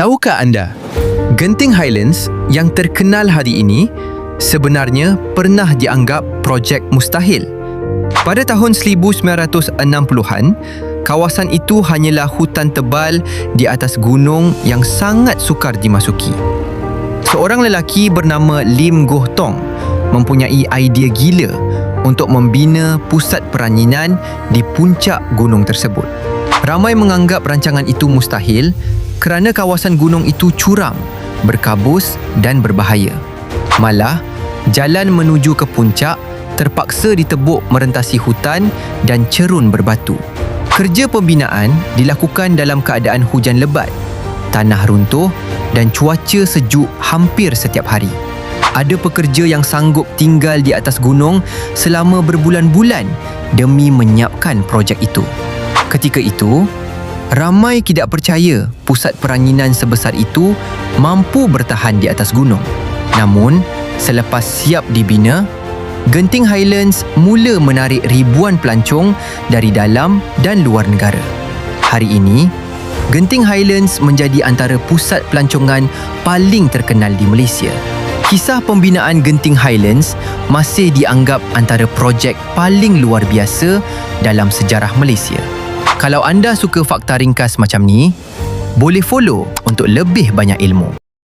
Tahukah anda, Genting Highlands yang terkenal hari ini sebenarnya pernah dianggap projek mustahil. Pada tahun 1960-an, kawasan itu hanyalah hutan tebal di atas gunung yang sangat sukar dimasuki. Seorang lelaki bernama Lim Goh Tong mempunyai idea gila untuk membina pusat peranginan di puncak gunung tersebut. Ramai menganggap rancangan itu mustahil kerana kawasan gunung itu curam, berkabus dan berbahaya. Malah, jalan menuju ke puncak terpaksa ditebuk merentasi hutan dan cerun berbatu. Kerja pembinaan dilakukan dalam keadaan hujan lebat, tanah runtuh dan cuaca sejuk hampir setiap hari. Ada pekerja yang sanggup tinggal di atas gunung selama berbulan-bulan demi menyiapkan projek itu. Ketika itu, ramai tidak percaya pusat peranginan sebesar itu mampu bertahan di atas gunung. Namun, selepas siap dibina, Genting Highlands mula menarik ribuan pelancong dari dalam dan luar negara. Hari ini, Genting Highlands menjadi antara pusat pelancongan paling terkenal di Malaysia. Kisah pembinaan Genting Highlands masih dianggap antara projek paling luar biasa dalam sejarah Malaysia. Kalau anda suka fakta ringkas macam ni, boleh follow untuk lebih banyak ilmu.